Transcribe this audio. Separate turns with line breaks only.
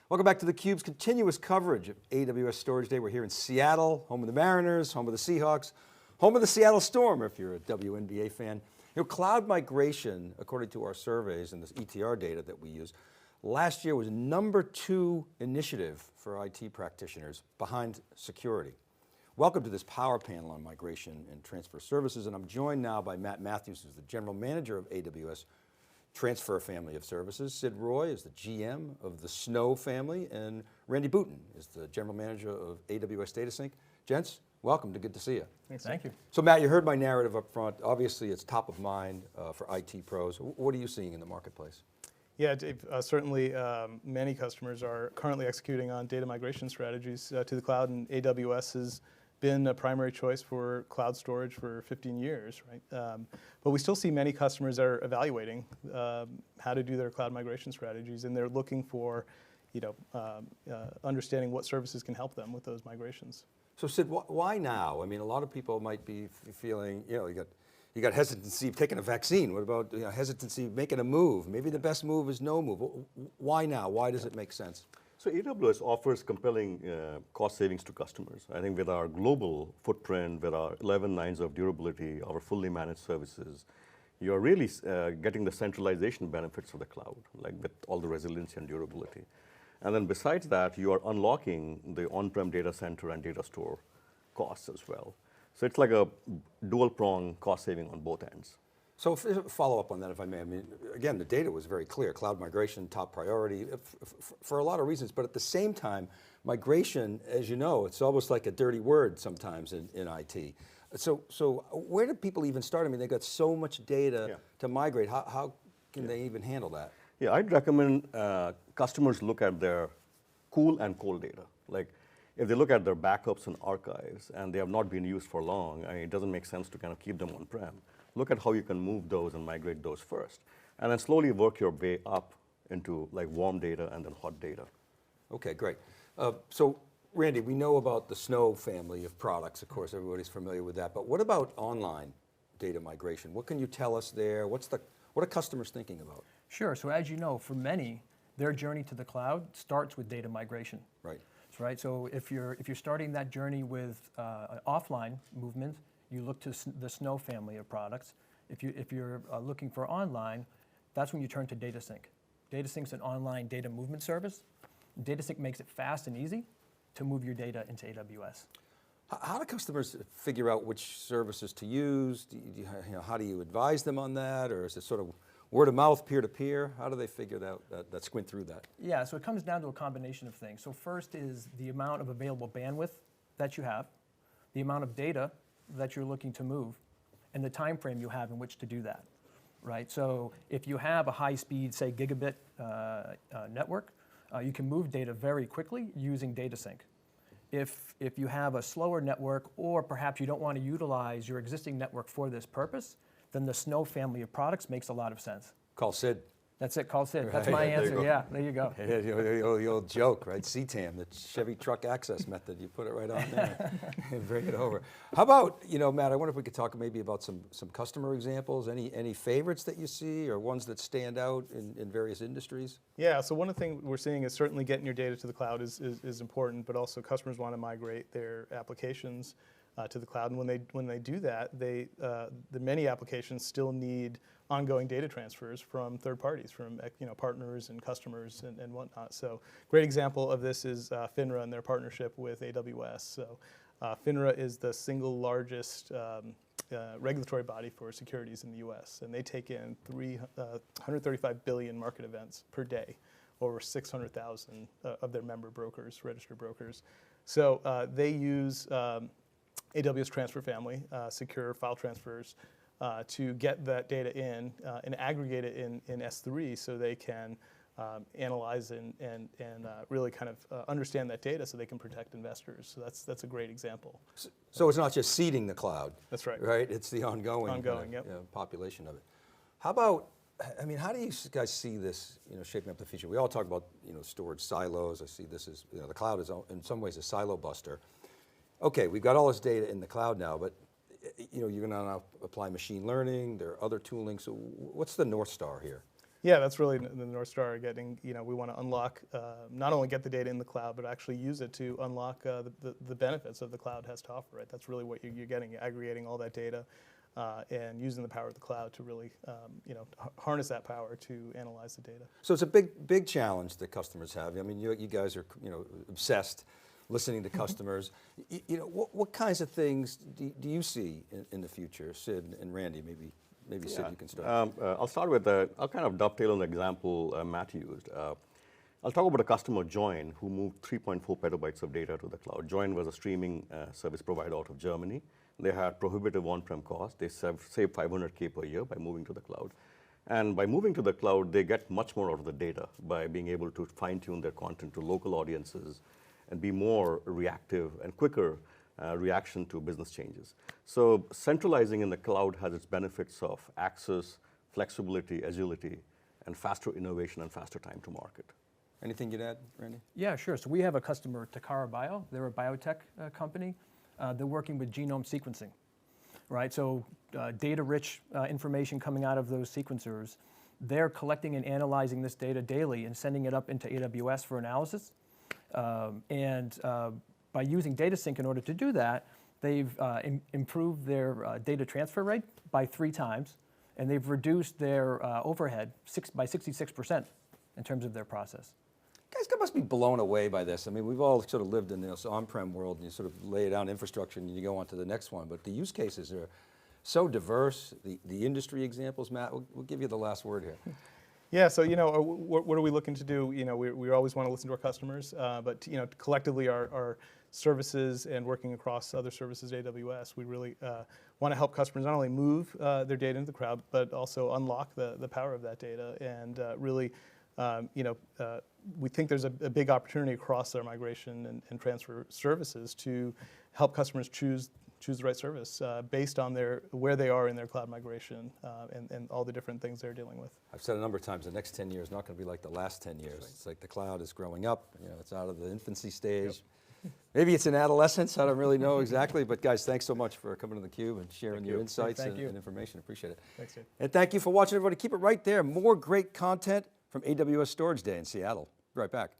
Welcome back to theCUBE's continuous coverage of AWS Storage Day. We're here in Seattle, home of the Mariners, home of the Seahawks, home of the Seattle Storm if you're a WNBA fan. You know, cloud migration, according to our surveys and this ETR data that we use, last year was #2 initiative for IT practitioners behind security. Welcome to this power panel on migration and transfer services, and I'm joined now by Mathews, who's the General Manager of AWS Transfer Family of Services. Sid Roy is the GM of the Snow family, and Randy Boutin is the General Manager of AWS Data Sync. Gents, welcome, good to see you.
Thanks. Thank you.
So Matt, you heard my narrative up front. Obviously it's top of mind for IT pros. What are you seeing in the marketplace?
Yeah, Dave, certainly many customers are currently executing on data migration strategies to the cloud, and AWS has been a primary choice for cloud storage for 15 years, right? But we still see many customers that are evaluating how to do their cloud migration strategies, and they're looking for, understanding what services can help them with those migrations.
So Sid, why now? I mean, a lot of people might be feeling, you got hesitancy of taking a vaccine. What about hesitancy of making a move? Maybe the best move is no move. Why now? Why does it make sense?
So AWS offers compelling cost savings to customers. I think with our global footprint, with our 11 nines of durability, our fully managed services, you're really getting the centralization benefits of the cloud, like with all the resiliency and durability. And then besides that, you are unlocking the on-prem data center and data store costs as well. So it's like a dual prong cost saving on both ends.
So follow up on that if I may. I mean, again, the data was very clear. Cloud migration, top priority for a lot of reasons, but at the same time, migration, as you know, it's almost like a dirty word sometimes in IT. So where do people even start? I mean, they got so much data to migrate. How can they even handle that?
Yeah, I'd recommend customers look at their cool and cold data. Like if they look at their backups and archives and they have not been used for long, it doesn't make sense to kind of keep them on-prem. Look at how you can move those and migrate those first. And then slowly work your way up into like warm data and then hot data.
Okay, great. So Randy, we know about the Snow family of products. Of course, everybody's familiar with that. But what about online data migration? What can you tell us there? What are customers thinking about?
Sure, so as you know, for many, their journey to the cloud starts with data migration.
Right.
Right, so if you're starting that journey with an offline movement, you look to the Snow family of products. If you're looking for online, that's when you turn to Data Sync. Data Sync's an online data movement service. Data Sync makes it fast and easy to move your data into AWS.
How do customers figure out which services to use? How do you advise them on that? Or is it sort of word of mouth, peer-to-peer? How do they figure that squint through that?
Yeah, so it comes down to a combination of things. So first is the amount of available bandwidth that you have, the amount of data that you're looking to move, and the time frame you have in which to do that, right? So if you have a high-speed, say, gigabit network, you can move data very quickly using Data Sync. If you have a slower network, or perhaps you don't want to utilize your existing network for this purpose, then the Snow family of products makes a lot of sense.
Call Sid.
That's it, call Sid. That's
Right,
my
there you
answer,
go.
yeah, there you go.
The old joke, right? CTAM, the Chevy Truck Access Method. You put it right on there and bring it over. How about, Matt, I wonder if we could talk maybe about some customer examples, any favorites that you see or ones that stand out in various industries?
Yeah, so one of the things we're seeing is certainly getting your data to the cloud is important, but also customers want to migrate their applications to the cloud, and when they do that, the many applications still need ongoing data transfers from third parties, from partners and customers and whatnot. So great example of this is FINRA and their partnership with AWS. So FINRA is the single largest regulatory body for securities in the US, and they take in 135 billion market events per day, over 600,000 of their member brokers, registered brokers. So they use AWS Transfer Family, secure file transfers, to get that data in and aggregate it in S3 so they can analyze and really kind of understand that data so they can protect investors. So that's a great example.
So it's not just seeding the cloud.
That's right.
Right, it's the ongoing population of it. How about, how do you guys see this shaping up the future? We all talk about storage silos. I see this as, the cloud is in some ways a silo buster. Okay, we've got all this data in the cloud now, but you're going to now apply machine learning, there are other tooling, so what's the North Star here?
Yeah, that's really the North Star. Getting, we want to unlock, not only get the data in the cloud, but actually use it to unlock the benefits that the cloud has to offer. Right, that's really what you're getting. You're aggregating all that data and using the power of the cloud to really, harness that power to analyze the data.
So it's a big challenge that customers have. I mean, you guys are obsessed, listening to customers. What kinds of things do you see in the future, Sid and Randy? Maybe Sid, you can start.
I'll start with, I'll kind of dovetail on the example Matt used. I'll talk about a customer, Join, who moved 3.4 petabytes of data to the cloud. Join was a streaming service provider out of Germany. They had prohibitive on-prem costs. They saved $500K per year by moving to the cloud. And by moving to the cloud, they get much more out of the data by being able to fine-tune their content to local audiences and be more reactive and quicker reaction to business changes. So centralizing in the cloud has its benefits of access, flexibility, agility, and faster innovation and faster time to market.
Anything you'd add, Randy?
Yeah, sure. So we have a customer, Takara Bio. They're a biotech company. They're working with genome sequencing, right? So data-rich information coming out of those sequencers. They're collecting and analyzing this data daily and sending it up into AWS for analysis. By using data sync in order to do that, they've improved their data transfer rate by 3 times, and they've reduced their overhead by 66% in terms of their process.
Guys must be blown away by this. I mean, we've all sort of lived in this on-prem world, and you sort of lay down infrastructure and you go on to the next one, but the use cases are so diverse. The industry examples, Matt, we'll give you the last word here.
Yeah, so what are we looking to do? We always want to listen to our customers, but collectively our services and working across other services at AWS, we really want to help customers not only move their data into the cloud, but also unlock the power of that data. And really, we think there's a big opportunity across their migration and transfer services to help customers choose the right service based on where they are in their cloud migration and all the different things they're dealing with.
I've said a number of times, the next 10 years is not going to be like the last 10 years. Right. It's like the cloud is growing up, it's out of the infancy stage. Yep. Maybe it's in adolescence, I don't really know exactly, but guys, thanks so much for coming to theCUBE and sharing your insights and information. Appreciate it.
Thanks, Dave.
And thank you for watching, everybody. Keep it right there. More great content from AWS Storage Day in Seattle. Be right back.